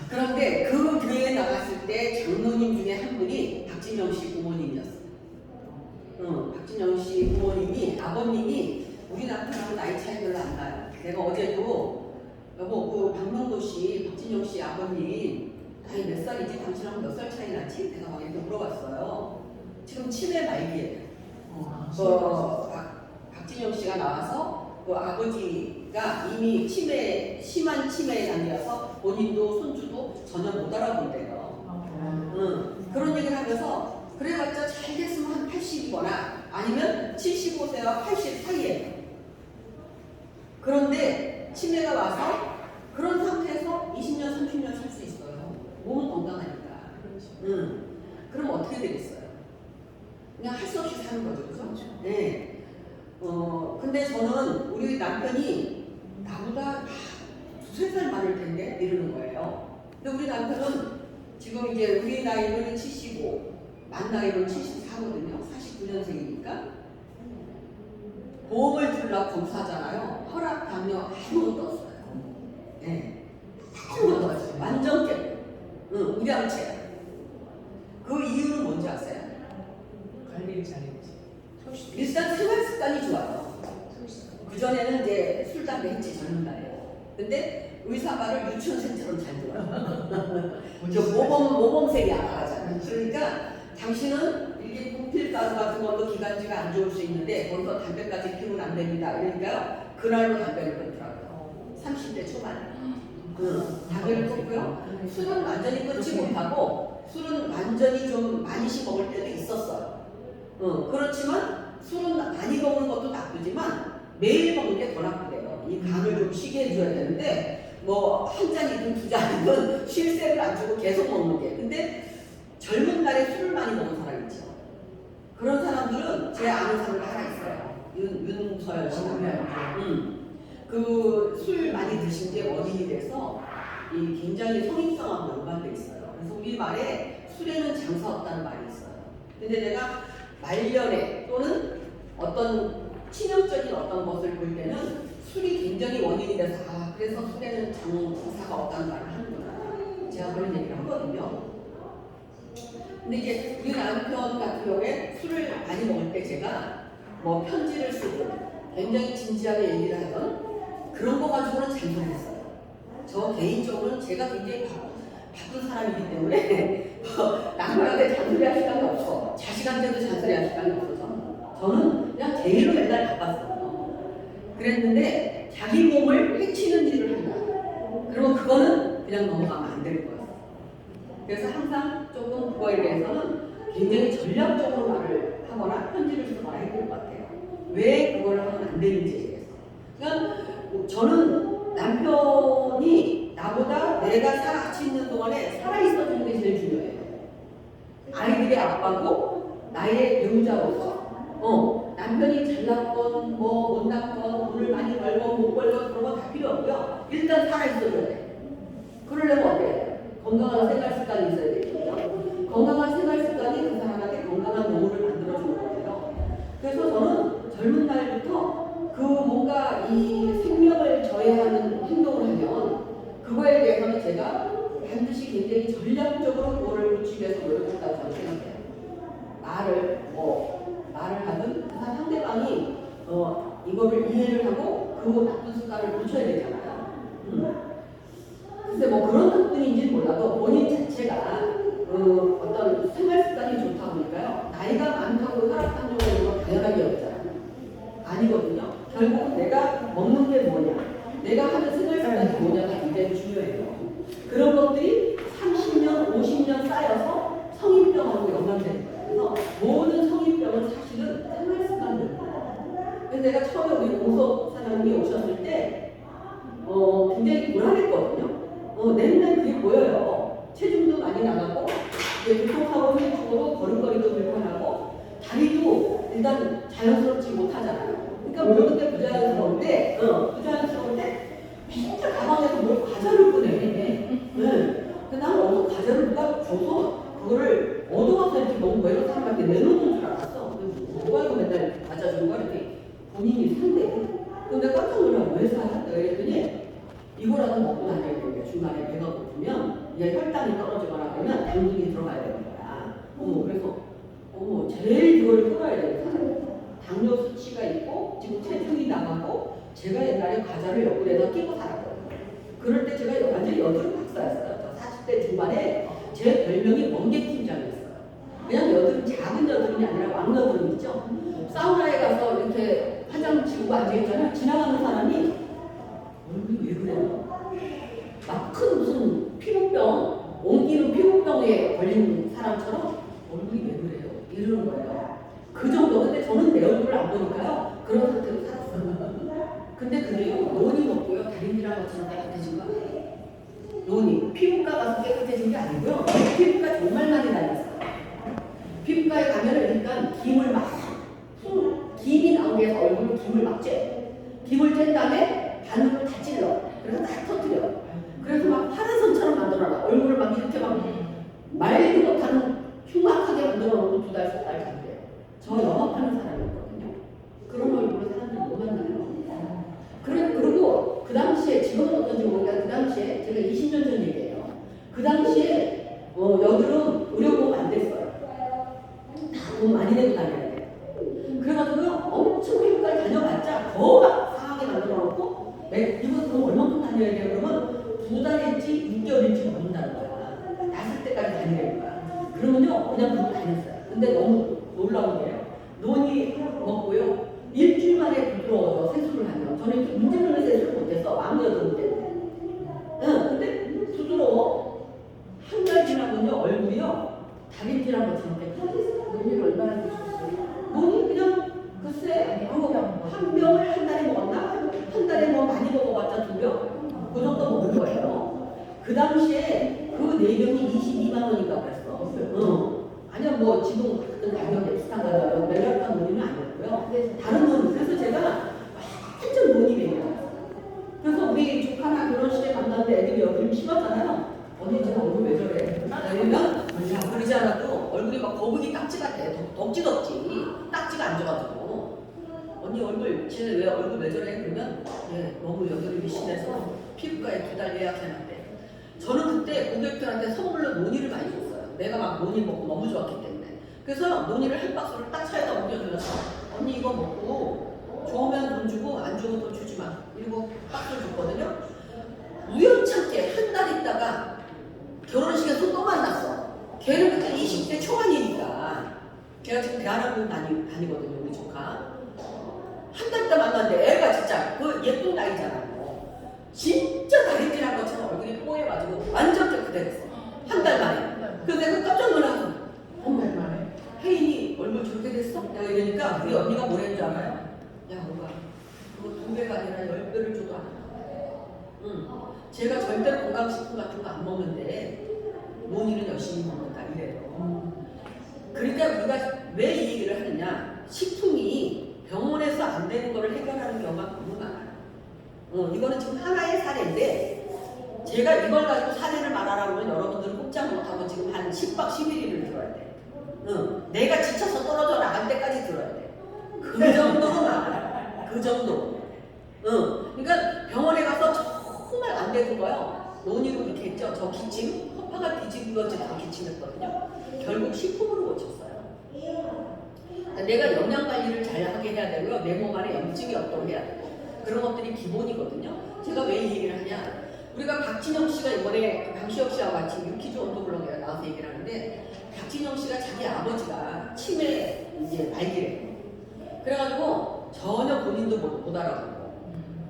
그런데 그 교회에 나갔을 때 장로님 중에 한 분이 박진영 씨 부모님이었어요. 박진영 씨 부모님이 아버님이 우리 남편하고 나이 차이 별로 안 나요. 내가 어제도 여보 그 박명도 씨 박진영 씨 아버님 나이 몇 살이지? 당신하고 몇 살 차이 나지? 내가 막 이렇게 물어봤어요. 지금 치매 말기예요. 박진영 씨가 나와서 그 아버지가 이미 심한 치매에 당겨서 본인도 손주도 전혀 못 알아본대요. 그런 얘기를 하면서 그래봤자 잘 됐으면 한 80이거나 아니면 75세와 80 사이에. 그런데 치매가 와서 그런 상태에서 20년, 30년 살 수 있어요. 몸은 건강하니까. 그럼 어떻게 되겠어요? 그냥 할 수 없이 사는 거죠. 그렇죠? 네. 근데 저는 우리 남편이 나보다 두세 살 많을 텐데 이러는 거예요. 근데 우리 남편은 지금 이제 우리 나이로는 75, 만 나이로는 74거든요. 49년생이니까. 보험을 들으려고 검사하잖아요. 혈압, 당뇨 아무것도 없어요. 네. 아무것도 없어요. 완전 깨. 우량체. 그 이유는 뭔지 아세요? 관리를 잘했지. 일단 생활 습관이 좋아요. 그전에는 이제 술, 담배 했지, 젊은 날에. 근데 의사 말을 유치원생처럼 잘 들어요. 모범생이 알아가잖아요. 그러니까 당신은 이게 분필가루 같은 걸로 기관지가 안 좋을 수 있는데 거기서 담배까지 피우면 안 됩니다. 그러니까 그날로 담배를 끊더라고요. 30대 초반에. 담배를 끊고요. 술은 완전히 끊지 못하고 술은 완전히 좀 많이씩 먹을 때도 있었어요. 그렇지만 술은 많이 먹는 것도 나쁘지만 매일 먹는 게 더 나쁘대요. 이 간을 좀 쉬게 해줘야 되는데 뭐 한 잔이든 두 잔이든 쉴 새를 안 주고 계속 먹는 게. 근데 젊은 날에 술을 많이 먹은 사람 있죠. 그런 사람들은 제 아는 사람이 하나 있어요. 윤서연 씨가. 그 술 많이 드신 게 원인이 돼서 이 굉장히 성인병하고 연관돼 있어요. 그래서 우리말에 술에는 장사 없다는 말이 있어요. 근데 내가 말년에 또는 어떤 치명적인 어떤 것을 볼 때는 술이 굉장히 원인이 돼서 그래서 술에는 장사가 없다는 말을 하는구나. 제가 그런 얘기를 하거든요. 근데 이제 우리 남편 같은 경우에 술을 많이 먹을 때 제가 뭐 편지를 쓰고 굉장히 진지하게 얘기를 하던 그런 거 가지고는 잔소리했어요. 저 개인적으로는 제가 굉장히 바쁜 사람이기 때문에 남편한테 잔소리할 시간이 없어. 자식한테도 잔소리할 시간이 없어서 저는 그냥 개인으로 맨날 바빴어요. 그랬는데 자기 몸을 해치는 일을 한다. 그러면 그거는 그냥 넘어가면 안 될 거예요. 그래서 항상 조금 그거에 대해서는 굉장히 전략적으로 말을 하거나 편지를 쓰거나 해야 될 것 같아요. 왜 그걸 하면 안 되는지에 대해서. 그러니까 저는 남편이 나보다 내가 같이 있는 동안에 살아있어주는 게 제일 중요해요. 아이들의 아빠고 나의 배우자로서 남편이 잘났건 뭐 못났건 돈을 많이 벌건 못 벌건 그런 건 다 필요 없고요. 일단 살아있어줘야 돼. 그러려면 어때요? 건강한 생활 습관이 있어야 되거든요. 건강한 생활 습관이 그 사람한테 건강한 노후를 만들어주는 거예요. 그래서 저는 젊은 날부터 그 뭔가 이 생명을 저해하는 행동을 하면 그거에 대해서는 제가 반드시 굉장히 전략적으로 그거를 고치기 위해서 노력한다고 저는 생각해요. 말을 하든 그 상대방이 이거를 이해를 하고 그 나쁜 습관을 고쳐야 되잖아요. 근데 뭐 그런 것뿐인지 몰라도 본인 자체가 어떤 생활 습관이 좋다 보니까요. 나이가 많다고 혈압 당뇨가 있는 건 당연하게 없잖아요. 아니거든요. 결국 내가 먹는 게 뭐냐, 내가 하는 생활 습관이 뭐냐가 굉장히 중요해요. 그런 것들이 30년, 50년 쌓여서 성인병하고 연관되는 거예요. 그래서 모든 성인병은 사실은 생활 습관입니다. 그래서 내가 처음에 우리 공석 사장님이 오셨을 때 굉장히 불안했거든요. 맨날 그게 보여요. 체중도 많이 나가고 교통사고 생기고도 걸음걸이도 불편하고 다리도 일단 자연스럽지 못하잖아요. 그러니까 모든 게 부자연스러운데 진짜 가방에서 뭘 과자를 꺼내. 근데 나는 어떤 과자를 누가 줘서 그거를 얻어와서 이렇게 먹은 거야. 이런 사람한테 내놓는 줄 알았어. 누가 이거 맨날 과자 주는 거야? 이렇게 본인이 산대. 근데 깜짝 놀라 왜 사야? 내가 그랬더니 이거라도 먹고 다녀야 되는 게 중간에 배가 고프면 이제 혈당이 떨어지거나 그러면 당분이 들어가야 되는 거야. 그래서 제일 그걸 끊어야 되는 사람이에요. 당뇨 수치가 있고 지금 체중이 나가고 제가 옛날에 과자를 옆구리에다 끼고 살았거든요. 그럴 때 제가 완전히 여드름 박사였어요. 저 40대 중반에 제 별명이 멍게 팀장이었어요. 그냥 여드름, 작은 여드름이 아니라 왕여드름 있죠. 사우나에 가서 이렇게 화장 지우고 앉아있잖아요. 지나가는 사람이 얼굴이 왜 그래요? 막 큰 무슨 피부병, 옮기는 피부병에 걸린 사람처럼 얼굴이 왜 그래요? 이러는 거예요. 그 정도. 근데 저는 내 얼굴을 안 보니까요. 그런 상태로 살았어요. 근데 그게요, 논이 먹고요. 다림이랑 것처럼 깨끗해진 거 아니에요. 논이. 피부과 가서 깨끗해진 게 아니고요. 피부과 정말 많이 다녔어요. 피부과에 가면은 일단 김을 막, 김이 나오게 해서 얼굴을 김을 막 쬐. 김을 쬐 다음에 바늘로 다 찔러. 그래서 다 터뜨려. 그래서 막 파라선처럼 만들어놔. 얼굴을 막 이렇게 막 말도 못하는 흉악하게 만들어 놓고 2달, 3달 간대요. 저 영업하는 사람이었거든요. 그런 얼굴을 사람들이 못 만나요. 그리고 그 당시에, 지금은 어떤지 모르겠는데 그 당시에, 제가 20년 전 얘기예요. 그 당시에 여드름 의료보험 안 됐어요. 다 돈 많이 내고 다녀야 돼. 그래가지고 엄청 피부과에 다녀봤자 더 막 상하게 만들어 놓고 이거 그럼 얼마큼 다녀야 돼? 그러면 2달일지 6개월일지 모른다는 거야. 났을 때까지 다니는 거야. 그러면요 그냥 그러고 다녔어요. 근데 너무 놀라운 게요. 논이 먹고요. 일주일 만에 부드러워져. 세수를 하면. 저는 이렇게 문질르는 세수를 못했어. 왕여드름 때문에. 근데 부드러워. 한 달 지나면요 얼굴이요. 다림질한 것처럼 깨끗해졌어요. 논이를 얼마나 드셨어요? 논이 그냥 글쎄 한 병을 한 달에 먹었나? 한 달에 뭐 많이 먹어봤자 2병? 그 정도 먹은 거예요. 그 당시에 그 4병이 22만 원인가 그랬어. 아니야 뭐 지금 같은 가격에 비슷한 가격이요. 멜라루카 논이는 아니었고요. 다른 논. 그래서 제가 완전 논이 매니아였어요. 그래서 우리 조카나 결혼식에 만났는데 애들이 여드름 심하잖아요. 언니 지금 얼굴 왜 저래? 그러면 그러지 않아도 얼굴이 막 거북이 딱지 같아. 덕지덕지. 딱지가 안 져가지고. 언니 얼굴, 쟤는 왜 얼굴 왜 저래? 그러면 너무 여드름이 심해서 피부과에 2달 예약해놨대. 저는 그때 고객들한테 선물로 논이를 많이 줬어요. 내가 막 논이 먹고 너무 좋았기 때문에. 그래서 논이를 한 박스를 딱 차에다 옮겨주면서 언니 이거 먹고 좋으면 돈 주고 안 좋으면 돈 주지 마. 이러고 박스를 줬거든요. 우연찮게 한 달 있다가 결혼식에서 또 만났어. 걔는 그때 20대 초반이니까. 걔가 지금 대한항공 다니거든요, 우리 조카. 한 달 있다 만났는데 애가 진짜 그 예쁜 나이잖아. 진짜 다림질한 것처럼 얼굴이 뽀해가지고 완전 깨끗해졌어. 한 달 만에. 그래서 내가 깜짝 놀라서 한 달 만에. 혜인이 얼굴 저렇게 됐어? 내가 이러니까 우리 언니가 뭐랬는 줄 알아요? 야 오가 그거 2배가 아니라 10배를 줘도 안 돼. 제가 절대로 건강식품 같은 거 안 먹는데 논이는 열심히 먹는다 이래요. 그러니까 우리가 왜 이 얘기를 하느냐, 식품이 병원에서 안 되는 거를 해결하는 경우가 너무 많아요. 이거는 지금 하나의 사례인데 제가 이걸 가지고 사례를 말하라고 하면 여러분들은 꼼짝 못하고 지금 한 10박 11일을 들어야 돼. 내가 지쳐서 떨어져 나갈 때까지 들어야 돼. 그 정도로 많아요. 그 정도. 그러니까 병원에 가서 정말 안 되는 거요. 논의로 이렇게 했죠. 저 기침, 허파가 뒤집어진 다 기침했거든요. 결국 식품으로 고쳤어요. 내가 영양 관리를 잘 하게 해야 되고요. 내 몸 안에 염증이 없도록 해야 되고. 그런 것들이 기본이거든요. 제가 왜 이 얘기를 하냐. 우리가 박진영 씨가 이번에 강시혁 씨와 같이 유키즈 온도블럭에 나와서 얘기를 하는데 박진영 씨가 자기 아버지가 치매 이제 발기래. 그래가지고 전혀 본인도 못 알아보고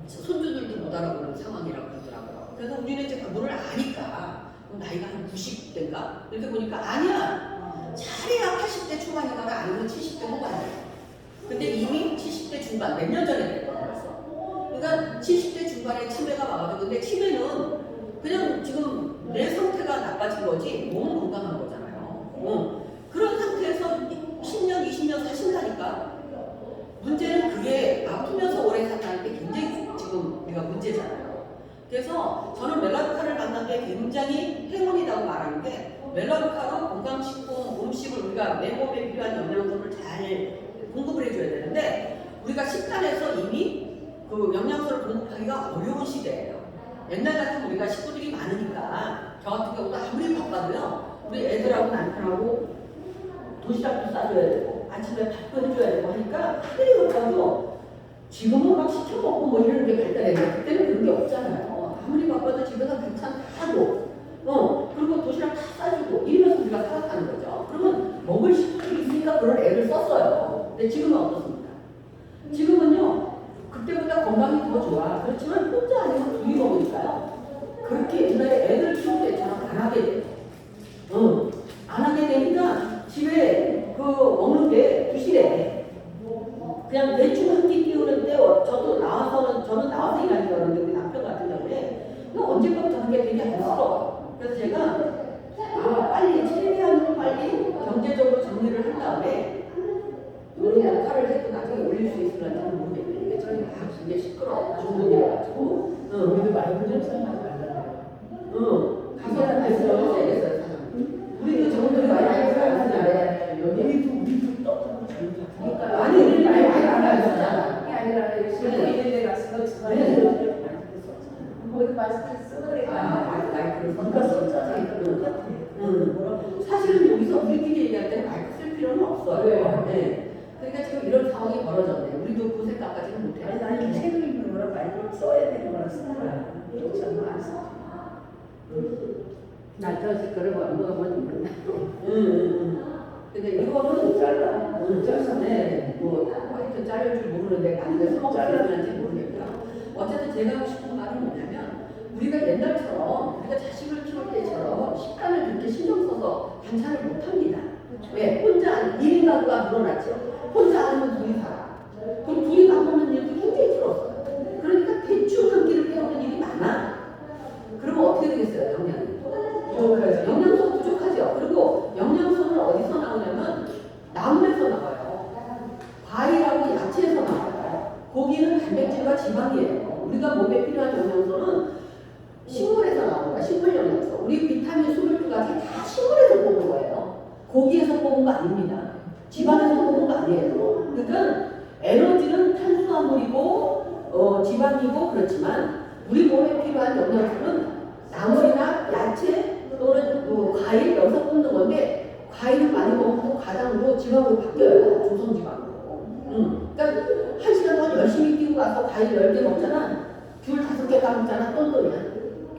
손주들도 못 알아보는 상황이라고 그러더라고요. 그래서 우리는 이제 그거를 아니까 나이가 한 90대인가? 이렇게 보니까 아니야. 자리야 80대 초반이거나 아니면 70대 후반이에요. 근데 이미 70대 중반 몇 년 전에 됐거든요. 벌써. 그러니까 70대 중반에 치매가 와가지고 근데 치매는 그냥 지금 내 상태가 나빠진 거지 몸은 건강한 거잖아요. 그런 상태에서 10년, 20년 사신다니까. 문제는 그게 아프면서 오래 산다는 게 굉장히 지금 우리가 문제잖아요. 그래서 저는 멜라루카를 만난 게 굉장히 행운이라고 말하는 게 멜라루카로 건강식품, 음식을 우리가 내 몸에 필요한 영양소를 잘 공급을 해줘야 되는데 우리가 식단에서 이미 그 영양소를 공급하기가 어려운 시대예요. 옛날 같은 우리가 식구들이 많으니까 저 같은 경우도 아무리 바빠도요. 우리 애들하고 남편하고 도시락도 싸줘야 되고 아침에 밥도 해줘야 되고 하니까 하늘이 바빠도 지금은 막 시켜 먹고 뭐 이런 게 발달했는데 그때는 그런 게 없잖아요. 아무리 바빠도 집에서 반찬 다 하고 그리고 도시락 다 싸주고 이러면서 우리가 살아가는 거죠. 그러면 먹을 식구들이 있으니까 그런 애를 썼어요. 근데 지금은 어떻습니까? 지금은요. 그때보다 건강이 더 좋아. 그렇지만 혼자 아니면 둘이 먹으니까요. 그렇게 옛날에 애들 키울 때처럼 안 하게 돼요. 안 하게 되니까 집에 그 먹는 게 부실해. 그냥 대충 한 끼 띄우는데 저는 나와서 일하는 줄 알았는데 우리 남편 같은 경우에 이거 언제부터 하게 되게 안쓰러워요. 그래서 제가 빨리 최대한으로 빨리 경제적으로 정리를 한 다음에 이런 역할을 해도 나중에 올릴 수 있을지는 모르겠는데 이게 저희 막 이게 시끄러워 중독이라가지고 우리도 말고 좀 설명하지 말라고요. 가서는 됐어요. 우리도 정도로 많이 하는데 우리도 떡하고 잘 다. 아니 우리 많이 안 하잖아. 그게 아니라 열심히 있는 데 가서 거기서 마스크 쓰더니까 마이크를 뭔가 썼잖아. 사실은 여기서 우리끼리 얘기할 때는 마이크 쓸 필요는 없어요. 네. 그러니까 지금 이런 상황이 벌어졌네. 우리도 그 생각까지는 못해. 아니 나는 책을 읽는 거라 마이크를 써야 되는 거라 쓰는 거야. 그렇지 않나 안 써. 나 저식 그러고 안 먹으면 몰라. 근데 이거는 잘라. 네, 뭐 하여튼 자를 줄 모르는데 나중에 써먹을지 모르겠고요. 어쨌든 제가 하고 싶은 말은 뭐냐면 우리가 옛날처럼 우리가 자식을 키울 때처럼 식단을 그렇게 신경 써서 반찬을 못합니다. 왜? 혼자 1인 가구가 늘어났죠. 혼자 아니면 둘이 살아. 그럼 둘이 밥 먹는 일도 굉장히 줄었어요. 그러니까 대충 한 끼를 때우는 일이 많아. 그러면 어떻게 되겠어요? 영양이 부족하죠. 영양소 부족하죠. 그리고 영양소는 어디서 나오냐면 나물에서 나와요. 과일하고 야채에서 나와요. 고기는 단백질과 지방이에요. 우리가 몸에 필요한 영양소는 식물에서 나오는 거야. 식물 영양소. 우리 비타민 22가지 다 식물에서 뽑은 거예요. 고기에서 뽑은 거 아닙니다. 지방에서 뽑은 거 아니에요. 그러니까 에너지는 탄수화물이고 지방이고 그렇지만 우리 몸에 필요한 영양소는 나물이나 야채 또는 과일 여기서 뽑는 건데 과일을 많이 먹고 가당으로 지방으로 바뀌어요. 조성지방으로. 그러니까 1시간 동안 열심히 뛰고 가서 과일 10개 먹잖아. 귤 5개 까먹잖아. 똔똔이야.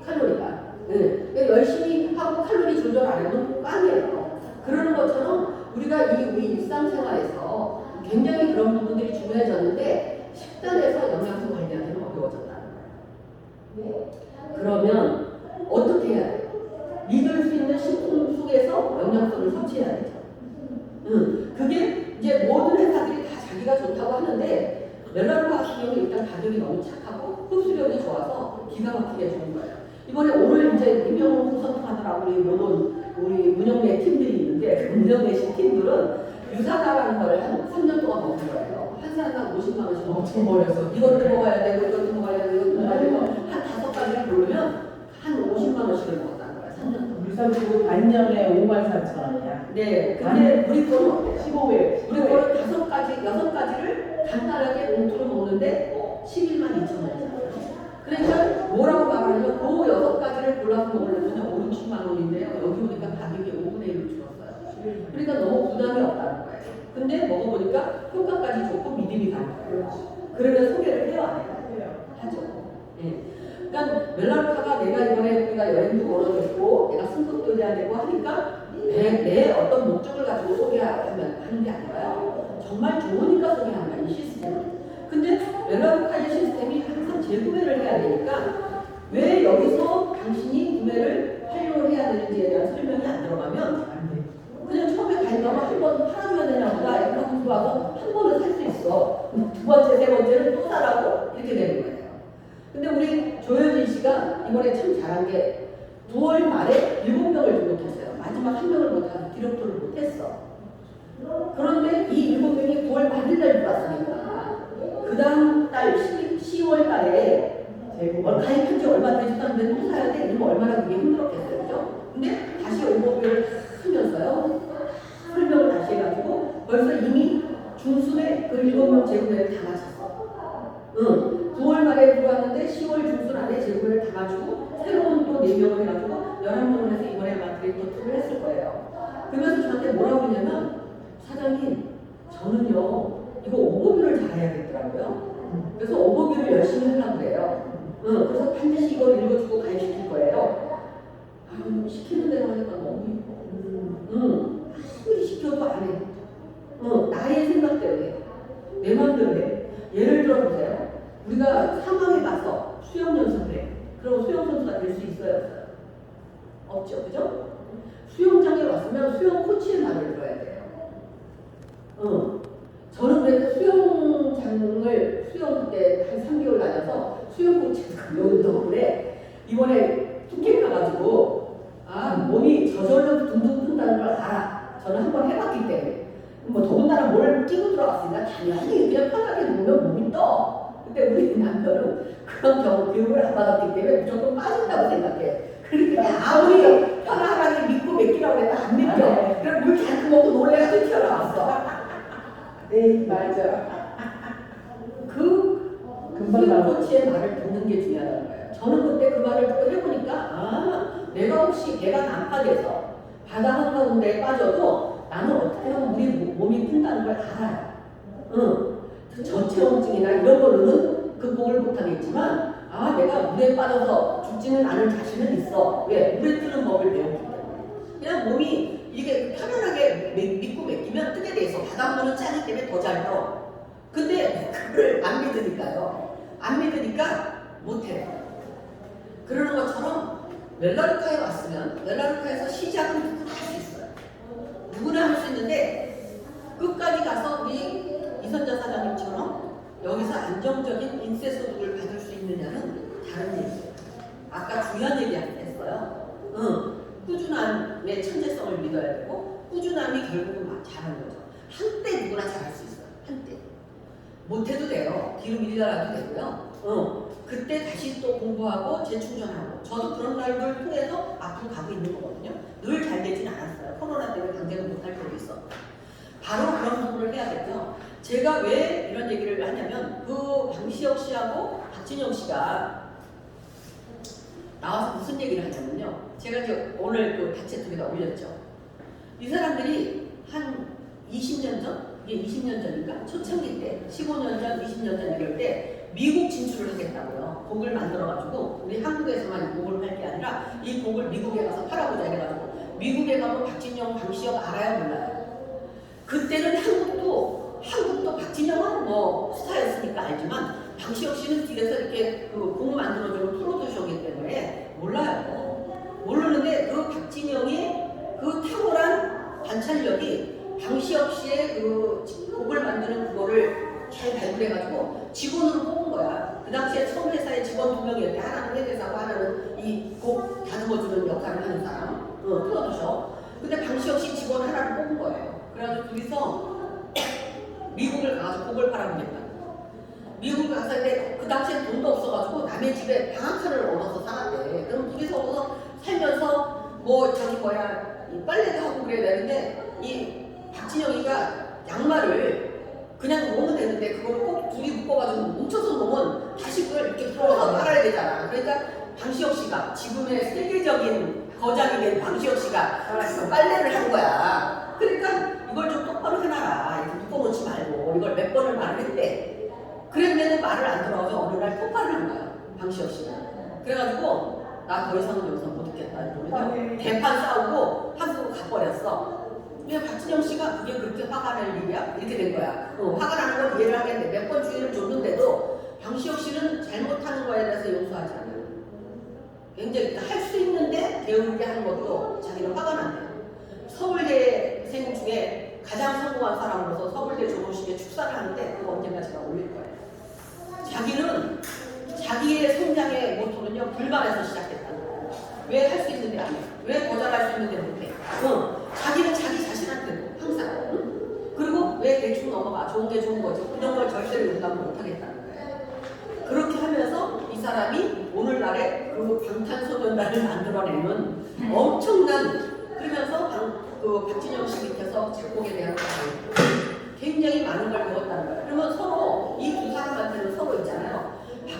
칼로리가. 그러니까 열심히 하고 칼로리 조절 안 하면 꽝이에요. 그러는 것처럼 우리가 우리 일상생활에서 굉장히 그런 부분들이 중요해졌는데 식단에서 영양소 관리하기는 어려워졌다는 거예요. 그러면 어떻게 해야 돼요? 믿을 수 있는 식품 속에서 영양소를 섭취해야 되죠. 그게 이제 모든 회사들이 다 자기가 좋다고 하는데 멜라노 같은 경우는 일단 가격이 너무 착하고 흡수력이 좋아서 기가 막히게 좋은 거예요. 이번에 오늘 이제 임명을 선택하느라고 우리 문영래 팀들이 있는데 그 문영래 팀들은 유사다라는 걸 한 3년 동안 먹은 거예요. 한 사람당 50만 원씩 엄청 멀어서 이것도 먹어야 되고 이것도 먹어야 되고 이것도 먹어야 되고 한 5가지를 고르면 한 50만 원씩을 먹었다는 거야. 3년 동안. 우리 사람들이 반년에 54,000원이야. 네. 근데 우리 거는 어때요? 15회. 우리 거는 5가지, 6가지를 간단하게 봉투로 먹는데 112,200,000원이잖아요. 그러니까 뭐라고 말하냐면 그 6가지를 골라서 먹으려면 5, 60만 원인데요. 여기 오니까 가격이 5분의 1로 줄었어요. 그러니까 너무 부담이 없다는 거예요. 근데 먹어보니까 효과까지 좋고 믿음이 가는 거예요. 그러면 소개를 해요, 안 해요? 하죠. 예. 그러니까 멜라노카가 내가 이번에 우리가 여행도 걸어줬고 내가 승급도 해야 되고 하니까 내 어떤 목적을 가지고 소개하는 게 아니라요. 정말 좋으니까 소개하는 거야, 이 시스템은. 근데 멜라노카의 시스템이 항상 재구매를 해야 되니까 왜 여기서 당신이 구매를 활용을 해야 되는지에 대한 설명이 안 들어가면 안 돼. 그냥 처음에 가니까 한 번 팔아줘야 되냐 보다 이렇게 하고 들어와서 한 번은 살 수 있어. 두 번째, 세 번째는 또 사라고 이렇게 되는 거예요. 근데 우리 조효진 씨가 이번에 참 잘한 게 9월 말에 7명을 등록했어요. 마지막 1명을 못하고 기록토를 못했어. 그런데 이 7명이 9월 말일날 들어왔으니까 그 다음 달 10월 달에 가입한 지 얼마 되지도 않는데 또 사야 돼? 이러면 얼마나 그게 힘들었겠어요. 그죠? 근데 다시 오버뷰를 하면서요. 설명을 다시 해가지고 벌써 이미 중순에 그 7명 재구매를 다 마쳤어. 9월 말에 들어왔는데 10월 중순 안에 재구매를 다 마치고 또 4명을 해가지고 11명을 해서 이번에 아마 디렉터 투를 했을 거예요. 그러면서 저한테 뭐라고 했냐면 사장님 저는요 이거 오버뷰를 잘해야겠더라고요. 그래서 오버뷰를 열심히 하려고 그래요. 그래서 반드시 이걸 읽어주고 가입시킬 거예요. 시키는 대로 하니까 너무 힘들어. 아무리 시켜도 안 해. 나의 생각대로 해. 내 마음대로 해. 예를 들어 보세요. 우리가 상황에 가서 수영 연습을 해. 그럼 수영 선수가 될 수 있어요? 없죠. 그죠? 수영장에 왔으면 수영 코치의 말을 들어야 돼요. 저는 그래서 수영 그때 한 3개월 다녀서 수영 코치가 배운 덕분에 이번에 푸켓 가가지고 몸이 저절로 둥둥 뜬다는 걸 알아. 저는 한번 해봤기 때문에. 뭐 더군다나 뭘 끼고 들어갔으니까 당연히 그냥 편하게 누우면 몸이 떠. 근데 우리 남편은 그런 경우 교육을 안 받았기 때문에 무조건 빠진다고 생각해. 그러니까 아무리 편안하게 믿고 맡기라고 해도 안 믿겨. 그럼 물 잔뜩 먹고 놀래가지고 튀어나왔어. 네, 맞아. 그 수영 코치의 말을 듣는 게 중요하다는 거예요. 저는 그때 그 말을 듣고 해보니까 내가 혹시 배가 난파돼서 바다 한가운데에 빠져도 나는 어떻게 하면 우리 몸이 푼다는 걸 알아요. 저체온증이나 이런 걸로는 극복을 못하겠지만 내가 물에 빠져서 죽지는 않을 자신은 있어. 왜? 물에 뜨는 법을 배웠기 때문에. 그냥 몸이 이게 편안하게 믿고 맡기면 뜨게 돼 있어. 바닷물은 짜기 때문에 더 잘 떠. 근데 그걸 안 믿으니까요. 안 믿으니까 못해요. 그러는 것처럼 멜라루카에 왔으면 멜라루카에서 시작은 누구나 할 수 있어요. 누구나 할 수 있는데 끝까지 가서 우리 이선자 사장님처럼 여기서 안정적인 인세 소득을 받을 수 있느냐는 다른 얘기예요. 아까 중요한 얘기 했어요. 꾸준한 내 천재성을 믿어야 되고 꾸준함이 결국은 잘하는 거죠. 한때 누구나 잘할 수 있어요. 한때. 못해도 돼요. 뒤로 밀려나도 되고요. 그때 다시 또 공부하고 재충전하고 저도 그런 날들 통해서 앞으로 가고 있는 거거든요. 늘 잘 되진 않았어요. 코로나 때문에 강제로 못할 때도 있어. 바로 그런 공부를 해야겠죠. 제가 왜 이런 얘기를 하냐면 그 방시혁 씨하고 박진영 씨가 나와서 무슨 얘기를 하냐면요. 제가 이제 오늘 그 단체톡에다 올렸죠. 이 사람들이 한 20년 전? 이게 20년 전인가? 초창기 때 15년 전, 20년 전 이럴 때 미국 진출을 하겠다고요. 곡을 만들어가지고 우리 한국에서만 곡을 할 게 아니라 이 곡을 미국에 가서 팔아보자 해가지고 미국에 가면 박진영, 방시혁 알아요 몰라요? 그때는 한국도 박진영은 뭐 스타였으니까 알지만 방시혁 씨는 뒤에서 이렇게 그 곡 만들어주는 프로듀서이기 때문에 몰라요. 모르는데 그 박진영이 그 탁월한 관찰력이 방시혁 씨의 그 곡을 만드는 그거를 잘 발굴해가지고 직원으로 뽑은 거야. 그 당시에 처음 회사에 직원 2명이었대. 하나는 회계사고 하나는 이 곡 다듬어주는 역할을 하는 사람. 프로듀서. 근데 방시혁 씨 직원 하나를 뽑은 거예요. 그래가지고 둘이서 미국을 가서 곡을 팔아보겠다. 미국을 가서 근데 그 당시에 돈도 없어가지고 남의 집에 방앗간을 얻어서 살았대. 그럼 둘이서 살면서 뭐 저기 이 빨래도 하고 그래야 되는데 이 박진영이가 양말을 그냥 놓으면 되는데 그걸 꼭 둘이 묶어가지고 뭉쳐서 놓으면 다시 그걸 이렇게 풀어서 팔아야 되잖아. 그러니까 방시혁 씨가 지금의 세계적인 거장이 된 방시혁 씨가 빨래를 한 거야. 그러니까 이걸 좀 똑바로 해놔라. 이렇게 묶어놓지 말고 이걸 몇 번을 말을 했대. 그랬는데도 말을 안 들어가서 어느 날 폭발을 한 거야. 방시혁 씨가. 그래가지고 나 더 이상은 여기서 못 듣겠다 이러면서 대판 싸우고 한국으로 가버렸어. 근데 박진영 씨가 그게 그렇게 화가 날 일이야? 이렇게 된 거야. 화가 나는 건 이해를 하겠는데 몇 번 주의를 줬는데도 방시혁 씨는 잘못하는 거에 대해서 용서하지 않아요. 굉장히 할 수 있는데 게으르게 하는 것도 자기는 화가 난대요. 서울대생 중에 가장 성공한 사람으로서 서울대 졸업식에 축사를 하는데 그거 언젠가 제가 올릴 거예요. 자기는 자기의 성장의 모토는요 불만에서 시작했다는 거예요. 왜 할 수 있는데 안 해? 왜 더 잘할 수 있는데 못해? 자기는 자기 자신한테도 항상 그리고 왜 대충 넘어가? 좋은 게 좋은 거지. 이런 걸 절대로 용납을 못하겠다는 거예요. 그렇게 하면서 이 사람이 오늘날에 그 방탄소년단을 만들어내는 엄청난 그러면서 그 박진영 씨 밑에서 작곡에 대한 굉장히 많은 걸 배웠다는 거예요. 그러면 서로 이 두 사람한테는 서로 있잖아요.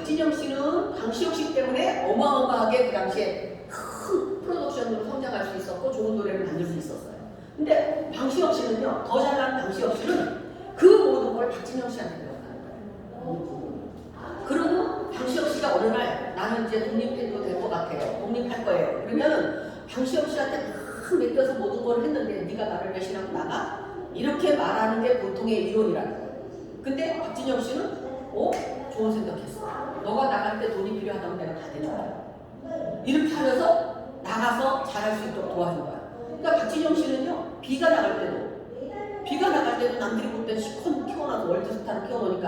박진영 씨는 방시혁 씨 때문에 어마어마하게 그 당시에 큰 프로덕션으로 성장할 수 있었고 좋은 노래를 만들 수 있었어요. 근데 방시혁 씨는요, 더 잘난 방시혁 씨는 그 모든 걸 박진영 씨한테 배웠다는 거예요. 그러고 방시혁 씨가 어느 날 나는 이제 독립해도 될 것 같아요. 독립할 거예요. 그러면은 방시혁 씨한테 막 맡겨서 모든 걸 했는데 네가 나를 배신하고 나가? 이렇게 말하는 게 보통의 이론이라는 거예요. 근데 박진영 씨는 좋은 생각했어. 너가 나갈 때 돈이 필요하다면 내가 다 대줄게. 이렇게 하면서 나가서 잘할 수 있도록 도와준 거야. 그러니까 박진영 씨는요, 비가 나갈 때도 남들이 볼 때는 시커멓게 키워놔서 월드스타로 키워놓으니까